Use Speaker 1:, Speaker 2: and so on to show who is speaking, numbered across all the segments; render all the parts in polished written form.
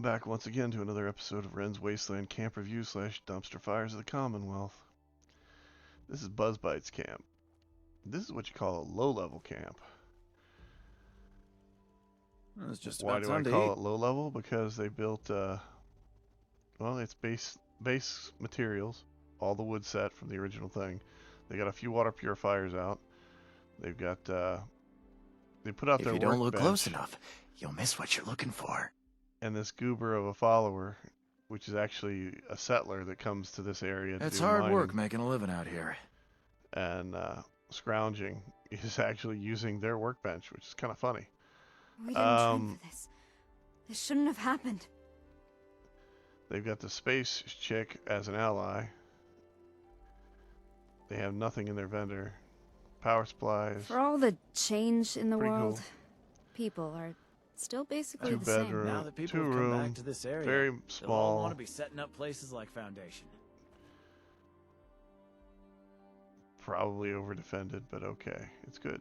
Speaker 1: back once again to another episode of Wren's Wasteland Camp Review / Dumpster Fires of the Commonwealth. This is Buzzbite's camp. This is what you call a low-level camp.
Speaker 2: It's just
Speaker 1: Why
Speaker 2: about
Speaker 1: do I
Speaker 2: time to
Speaker 1: call
Speaker 2: eat.
Speaker 1: it low-level? Because they built, well, it's base materials, all the wood set from the original thing. They got a few water purifiers out. They've got, they put out
Speaker 2: If
Speaker 1: their
Speaker 2: you don't look close
Speaker 1: workbench,
Speaker 2: enough, you'll miss what you're looking for.
Speaker 1: and this goober of a follower, which is actually a settler that comes to this area to
Speaker 2: It's
Speaker 1: do
Speaker 2: hard
Speaker 1: mining.
Speaker 2: work making a living out here.
Speaker 1: And scrounging is actually using their workbench, which is kind of funny.
Speaker 3: We didn't train for this. This shouldn't have happened.
Speaker 1: They've got the space chick as an ally. They have nothing in their vendor. Power supplies.
Speaker 3: For all the change in the
Speaker 1: Pretty
Speaker 3: world,
Speaker 1: cool.
Speaker 3: people are still basically
Speaker 1: Two
Speaker 3: the same.
Speaker 1: bedroom,
Speaker 4: Now that people
Speaker 1: two
Speaker 4: have come
Speaker 1: room,
Speaker 4: back to this area,
Speaker 1: very
Speaker 4: they'll all
Speaker 1: small.
Speaker 4: want to be setting up places like Foundation.
Speaker 1: Probably over defended, but okay, it's good.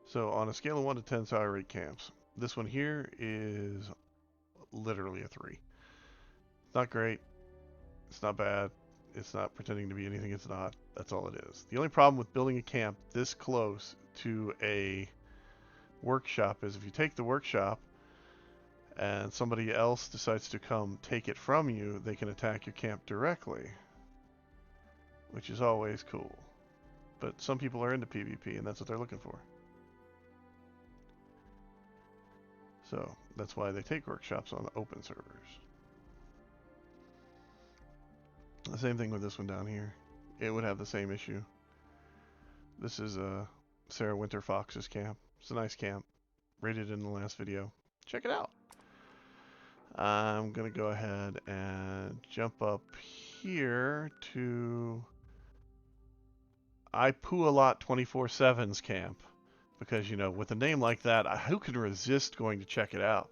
Speaker 1: So on a scale of 1 to 10 salary rate camps, this one here is literally a 3. It's not great. It's not bad. It's not pretending to be anything it's not. That's all it is. The only problem with building a camp this close to a workshop is if you take the workshop and somebody else decides to come take it from you, they can attack your camp directly, which is always cool. But some people are into PvP and that's what they're looking for. So that's why they take workshops on open servers. The same thing with this one down here. It would have the same issue. This is Sarah Winter Fox's camp. It's a nice camp. Rated in the last video. Check it out. I'm going to go ahead and jump up here to Poo A Lot 24/7's camp. Because, you know, with a name like that, who can resist going to check it out?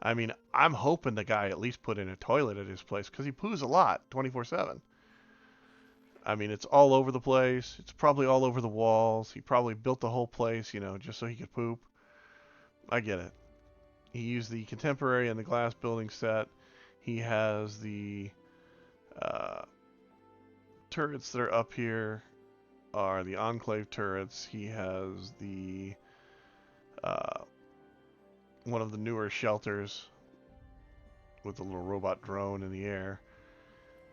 Speaker 1: I mean, I'm hoping the guy at least put in a toilet at his place because he poos a lot 24/7. I mean, it's all over the place. It's probably all over the walls. He probably built the whole place, you know, just so he could poop. I get it. He used the contemporary and the glass building set. He has the turrets that are up here are the Enclave turrets. He has the one of the newer shelters with the little robot drone in the air.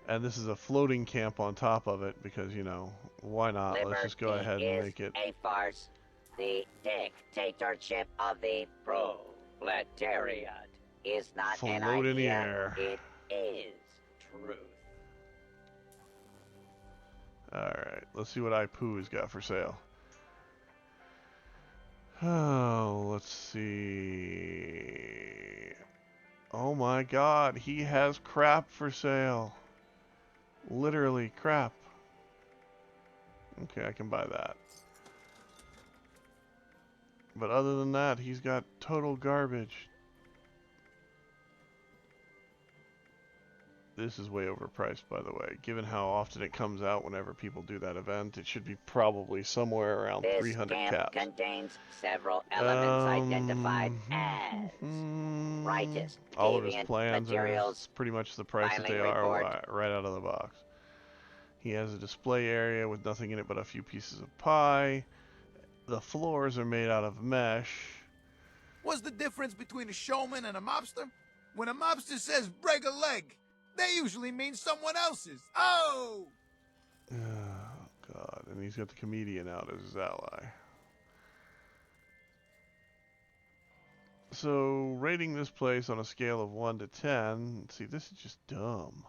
Speaker 1: And this is a floating camp on top of it because, you know, why not? Let's just go ahead and make it
Speaker 5: a farce. The dictatorship of the proletariat is not an
Speaker 1: float in the
Speaker 5: idea.
Speaker 1: air.
Speaker 5: It is truth.
Speaker 1: Alright, let's see what iPoo's got for sale. Oh, let's see. Oh my god, he has crap for sale. Literally crap. Okay, I can buy that. But other than that, he's got total garbage. This is way overpriced, by the way. Given how often it comes out whenever people do that event, it should be probably somewhere around
Speaker 5: This
Speaker 1: 300
Speaker 5: camp
Speaker 1: caps.
Speaker 5: contains several elements identified as righteous,
Speaker 1: all of his
Speaker 5: deviant
Speaker 1: plans
Speaker 5: materials,
Speaker 1: are pretty much the price that they
Speaker 5: filing
Speaker 1: are
Speaker 5: report.
Speaker 1: right out of the box. He has a display area with nothing in it but a few pieces of pie. The floors are made out of mesh.
Speaker 6: What's the difference between a showman and a mobster? When a mobster says break a leg, they usually mean someone else's. Oh!
Speaker 1: Oh, God. And he's got the comedian out as his ally. So, rating this place on a scale of 1 to 10. See, this is just dumb.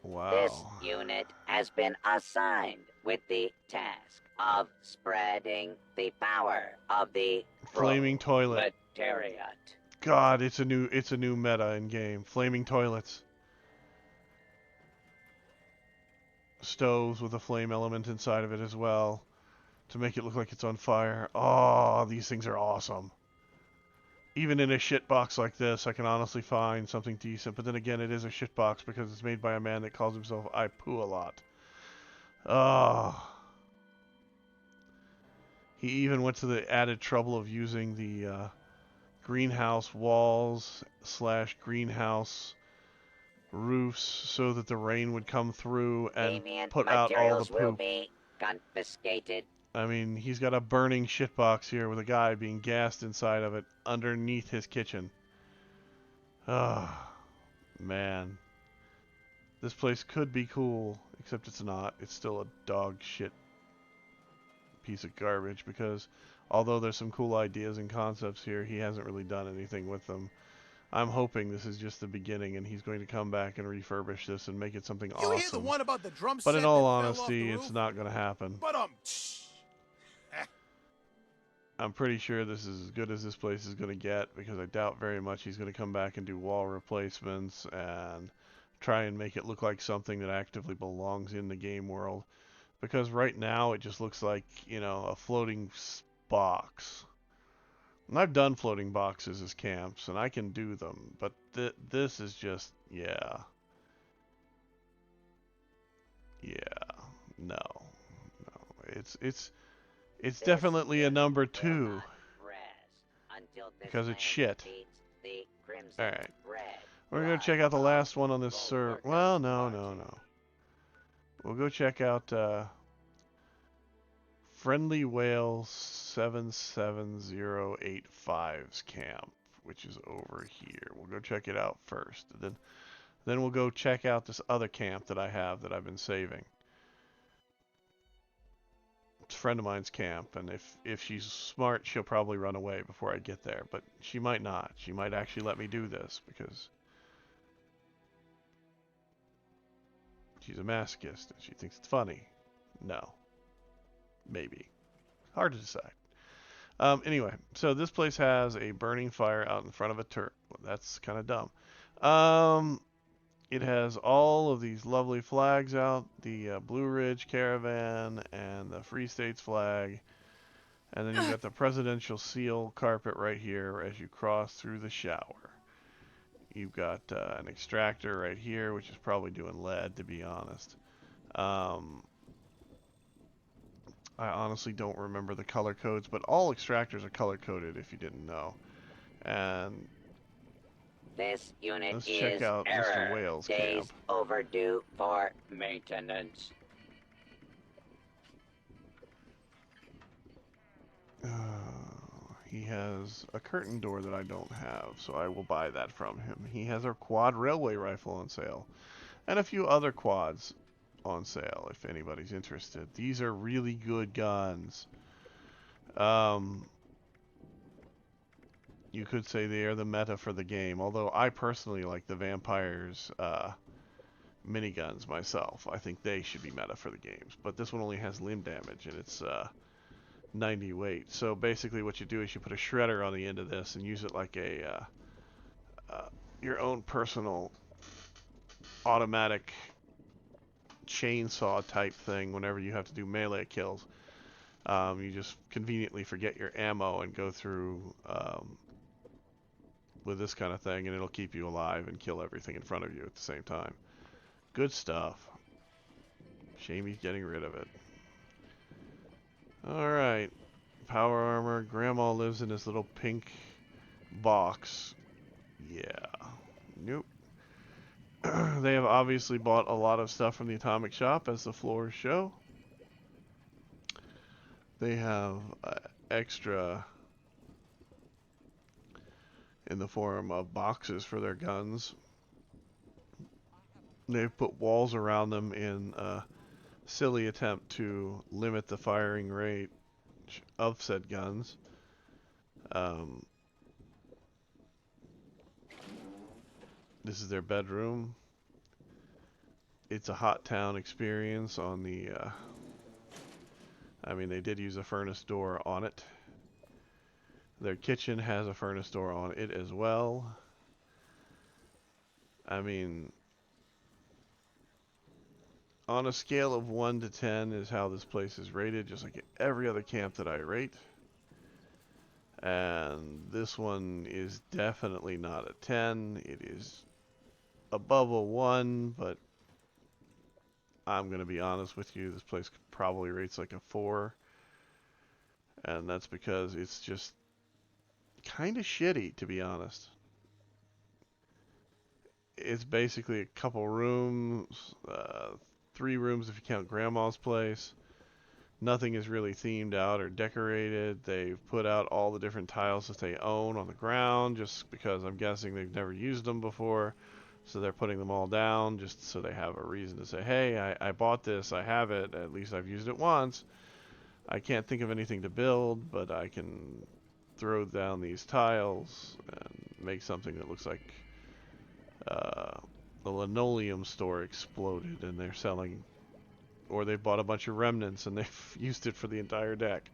Speaker 1: Wow.
Speaker 5: This unit has been assigned with the task of spreading the power of the
Speaker 1: Flaming toilet.
Speaker 5: proletariat.
Speaker 1: God, it's a new meta in game. Flaming toilets. Stoves with a flame element inside of it as well to make it look like it's on fire. Oh, these things are awesome. Even in a shitbox like this, I can honestly find something decent. But then again, it is a shitbox because it's made by a man that calls himself Poo A Lot. Oh. He even went to the added trouble of using the greenhouse walls / greenhouse roofs so that the rain would come through and
Speaker 5: Deviant
Speaker 1: put out all the
Speaker 5: materials will
Speaker 1: poop.
Speaker 5: be confiscated.
Speaker 1: I mean, he's got a burning shitbox here with a guy being gassed inside of it underneath his kitchen. Ah, man. This place could be cool, except it's not. It's still a dog shit piece of garbage because although there's some cool ideas and concepts here, he hasn't really done anything with them. I'm hoping this is just the beginning and he's going to come back and refurbish this and make it something
Speaker 6: You hear the
Speaker 1: awesome.
Speaker 6: one about the drum
Speaker 1: But
Speaker 6: set
Speaker 1: in all
Speaker 6: that fell off
Speaker 1: honesty,
Speaker 6: the
Speaker 1: it's
Speaker 6: roof?
Speaker 1: not going to happen.
Speaker 6: But
Speaker 1: I'm pretty sure this is as good as this place is going to get because I doubt very much he's going to come back and do wall replacements and try and make it look like something that actively belongs in the game world. Because right now it just looks like, you know, a floating box. And I've done floating boxes as camps and I can do them, but this is just, yeah. Yeah. No. It's definitely a number 2 because it's shit. Alright. We're going to check out the last one on this server. Well, no. We'll go check out Friendly Whale 77085's camp, which is over here. We'll go check it out first. Then we'll go check out this other camp that I have that I've been saving. It's a friend of mine's camp, and if she's smart, she'll probably run away before I get there. But she might not. She might actually let me do this because she's a masochist and she thinks it's funny. No. Maybe. Hard to decide. Anyway, so this place has a burning fire out in front of a turret. Well, that's kind of dumb. It has all of these lovely flags out, the Blue Ridge Caravan and the Free States flag. And then you've got the presidential seal carpet right here as you cross through the shower. You've got an extractor right here, which is probably doing lead, to be honest. I honestly don't remember the color codes, but all extractors are color coded if you didn't know. And
Speaker 5: this unit
Speaker 1: let's
Speaker 5: is
Speaker 1: check out Mr. Whale's
Speaker 5: days
Speaker 1: camp.
Speaker 5: overdue for maintenance.
Speaker 1: He has a curtain door that I don't have, so I will buy that from him. He has a quad railway rifle on sale, and a few other quads on sale if anybody's interested. These are really good guns. You could say they are the meta for the game, although I personally like the Vampires miniguns myself. I think they should be meta for the games, but this one only has limb damage and it's 90 weight. So basically what you do is you put a shredder on the end of this and use it like a your own personal automatic chainsaw type thing whenever you have to do melee kills. You just conveniently forget your ammo and go through with this kind of thing and it'll keep you alive and kill everything in front of you at the same time. Good stuff. Shame he's getting rid of it. Alright. Power armor. Grandma lives in this little pink box. Yeah. Nope. They have obviously bought a lot of stuff from the Atomic Shop, as the floors show. They have extra in the form of boxes for their guns. They've put walls around them in a silly attempt to limit the firing rate of said guns. This is their bedroom. It's a hot town experience on the I mean, they did use a furnace door on it. Their kitchen has a furnace door on it as well. I mean, on a scale of 1 to 10 is how this place is rated, just like every other camp that I rate. And this one is definitely not a 10. It is above a 1, but I'm going to be honest with you, this place probably rates like a 4. And that's because it's just kind of shitty, to be honest. It's basically a couple rooms, 3 rooms if you count Grandma's place. Nothing is really themed out or decorated. They've put out all the different tiles that they own on the ground just because I'm guessing they've never used them before. So they're putting them all down just so they have a reason to say, hey, I bought this, I have it, at least I've used it once. I can't think of anything to build, but I can throw down these tiles and make something that looks like the linoleum store exploded and they're selling, or they bought a bunch of remnants and they've used it for the entire deck.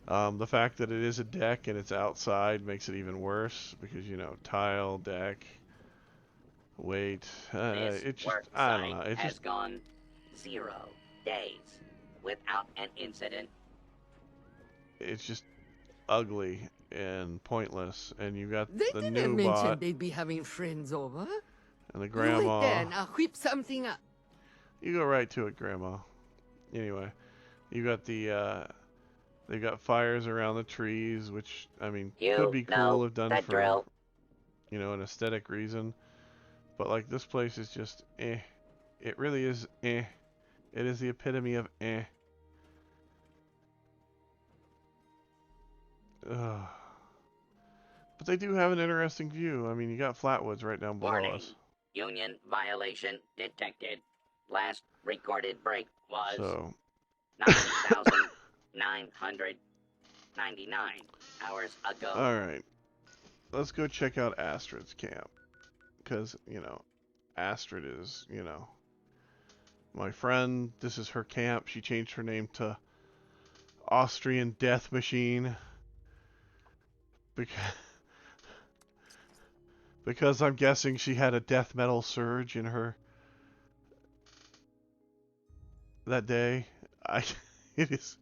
Speaker 1: The fact that it is a deck and it's outside makes it even worse because, you know, tile, deck, weight,
Speaker 5: This
Speaker 1: just,
Speaker 5: work
Speaker 1: I don't know,
Speaker 5: site
Speaker 1: it
Speaker 5: has
Speaker 1: just,
Speaker 5: gone 0 days without an incident.
Speaker 1: it's just ugly and pointless. And you got
Speaker 7: They
Speaker 1: the
Speaker 7: didn't
Speaker 1: new
Speaker 7: mention
Speaker 1: bot
Speaker 7: they'd be having friends over.
Speaker 1: and the
Speaker 7: Wait
Speaker 1: grandma.
Speaker 7: then, I'll whip something up.
Speaker 1: You go right to it, grandma. Anyway, you got the, they got fires around the trees, which, I mean,
Speaker 5: You
Speaker 1: could be
Speaker 5: know
Speaker 1: cool if done
Speaker 5: the
Speaker 1: for,
Speaker 5: drill.
Speaker 1: you know, an aesthetic reason. But, like, this place is just, eh. It really is, eh. It is the epitome of, eh. Ugh. But they do have an interesting view. I mean, you got Flatwoods right down below
Speaker 5: Warning.
Speaker 1: us.
Speaker 5: Union violation detected. Last recorded break was
Speaker 1: So,
Speaker 5: 9,999 hours ago.
Speaker 1: alright. Let's go check out Astrid's camp. Because, you know, Astrid is, you know, my friend. This is her camp. She changed her name to Austrian Death Machine. Because I'm guessing she had a death metal surge in her that day. It is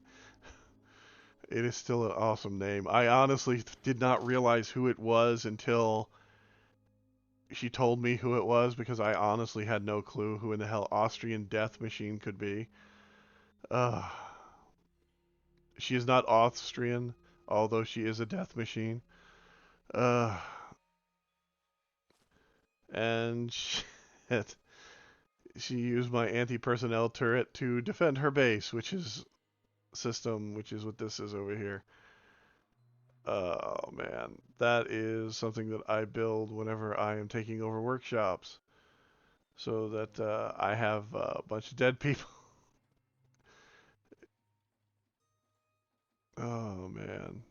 Speaker 1: still an awesome name. I honestly did not realize who it was until she told me who it was, because I honestly had no clue who in the hell Austrian Death Machine could be. She is not Austrian, although she is a death machine. And she used my anti-personnel turret to defend her base, which is what this is over here. Oh man, that is something that I build whenever I am taking over workshops, so that I have a bunch of dead people. Oh man.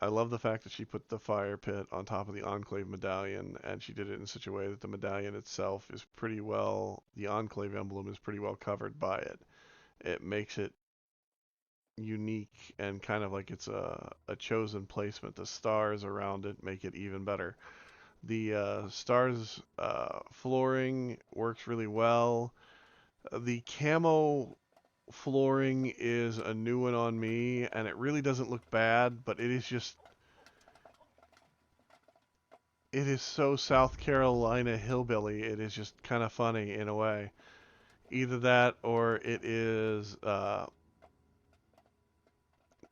Speaker 1: I love the fact that she put the fire pit on top of the Enclave medallion, and she did it in such a way that the medallion itself is pretty well, the Enclave emblem is pretty well covered by it. It makes it unique and kind of like it's a chosen placement. The stars around it make it even better. The stars flooring works really well. The camo flooring is a new one on me, and it really doesn't look bad, but it is so South Carolina hillbilly. It is just kind of funny in a way. Either that, or it is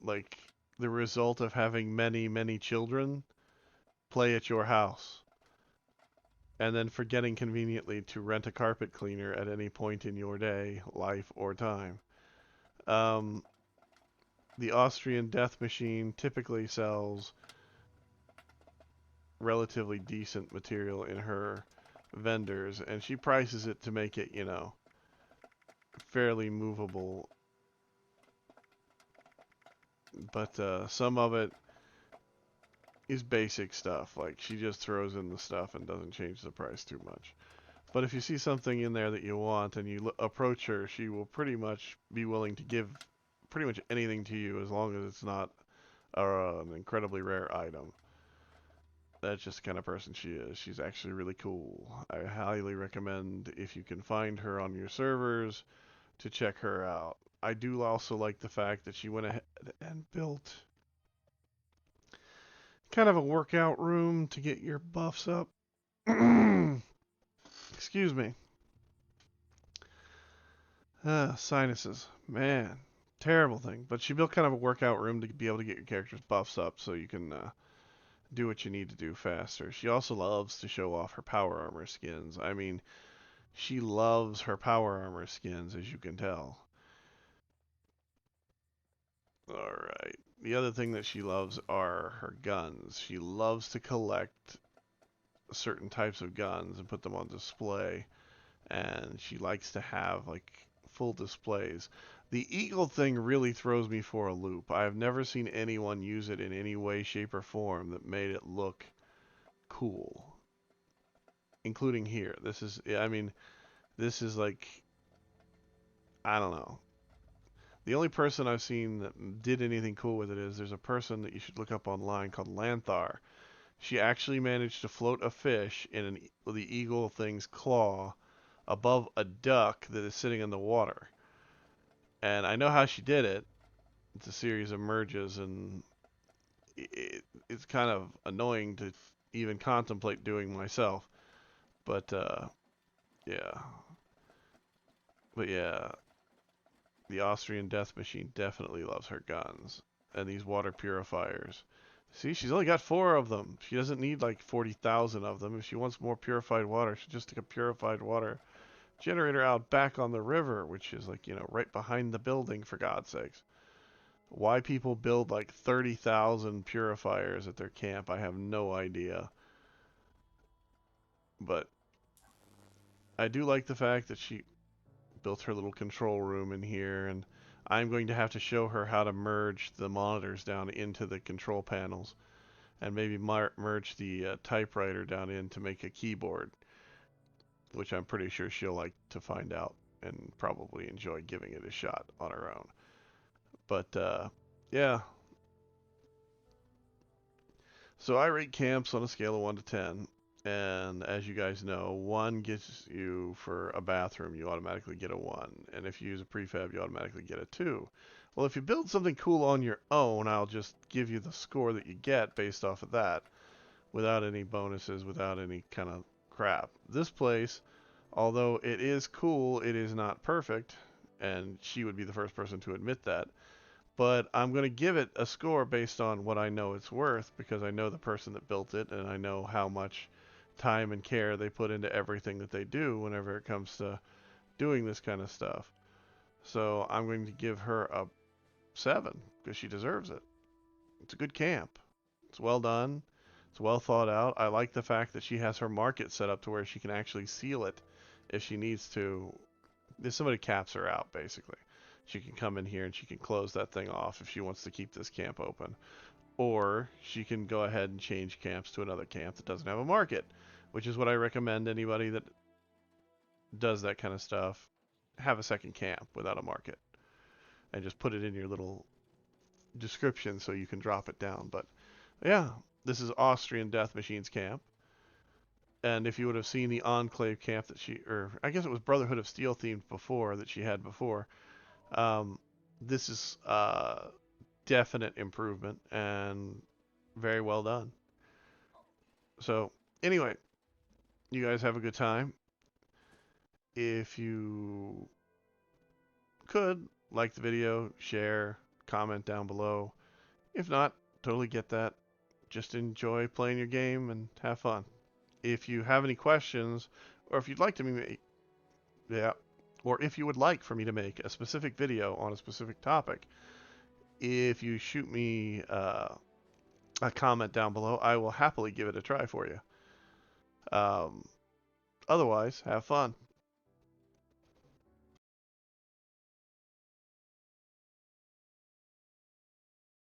Speaker 1: like the result of having many children play at your house, and then forgetting conveniently to rent a carpet cleaner at any point in your day, life, or time. The Austrian Death Machine typically sells relatively decent material in her vendors, and she prices it to make it, you know, fairly movable. But some of it is basic stuff, like she just throws in the stuff and doesn't change the price too much. But if you see something in there that you want and you approach her, she will pretty much be willing to give pretty much anything to you, as long as it's not an incredibly rare item. That's just the kind of person she is. She's actually really cool. I highly recommend, if you can find her on your servers, to check her out. I do also like the fact that she went ahead and built kind of a workout room to get your buffs up. Excuse me. Sinuses. Man, Terrible thing. But she built kind of a workout room to be able to get your character's buffs up so you can do what you need to do faster. She also loves to show off her power armor skins. I mean, she loves her power armor skins, as you can tell. Alright. The other thing that she loves are her guns. She loves to collect certain types of guns and put them on display. And she likes to have, like, full displays. The eagle thing really throws me for a loop. I've never seen anyone use it in any way, shape, or form that made it look cool. Including here. This is, I mean, this is like, I don't know. The only person I've seen that did anything cool with it is there's a person that you should look up online called Lanthar. She actually managed to float a fish in the eagle thing's claw above a duck that is sitting in the water. And I know how she did it. It's a series of merges, and it's kind of annoying to even contemplate doing myself. But, yeah. But, yeah. The Austrian death machine definitely loves her guns. And these water purifiers. See, she's only got 4 of them. She doesn't need like 40,000 of them. If she wants more purified water, she just take a purified water generator out back on the river, which is like, you know, right behind the building, for God's sakes. Why people build like 30,000 purifiers at their camp, I have no idea. But I do like the fact that she built her little control room in here, and I'm going to have to show her how to merge the monitors down into the control panels, and maybe merge the typewriter down in to make a keyboard, which I'm pretty sure she'll like to find out and probably enjoy giving it a shot on her own. But yeah. So I rate camps on a scale of 1 to 10. And as you guys know, 1 gets you for a bathroom, you automatically get a 1. And if you use a prefab, you automatically get a 2. Well, if you build something cool on your own, I'll just give you the score that you get based off of that, without any bonuses, without any kind of crap. This place, although it is cool, it is not perfect, and she would be the first person to admit that. But I'm going to give it a score based on what I know it's worth, because I know the person that built it, and I know how much time and care they put into everything that they do whenever it comes to doing this kind of stuff. So I'm going to give her a 7, because she deserves it. It's a good camp. It's well done. It's well thought out. I like the fact that she has her market set up to where she can actually seal it if she needs to. If somebody caps her out, basically. She can come in here and she can close that thing off if she wants to keep this camp open. Or she can go ahead and change camps to another camp that doesn't have a market, which is what I recommend anybody that does that kind of stuff. Have a second camp without a market. And just put it in your little description so you can drop it down. But yeah, this is Austrian Death Machines camp. And if you would have seen the Enclave camp that she, or I guess it was Brotherhood of Steel themed before, that she had before, this is definite improvement and very well done. So anyway, you guys have a good time. If you could, like the video, share, comment down below. If not, totally get that. Just enjoy playing your game and have fun. If you have any questions, or if you'd like to make, or if you would like for me to make a specific video on a specific topic, if you shoot me a comment down below, I will happily give it a try for you. Otherwise, have fun.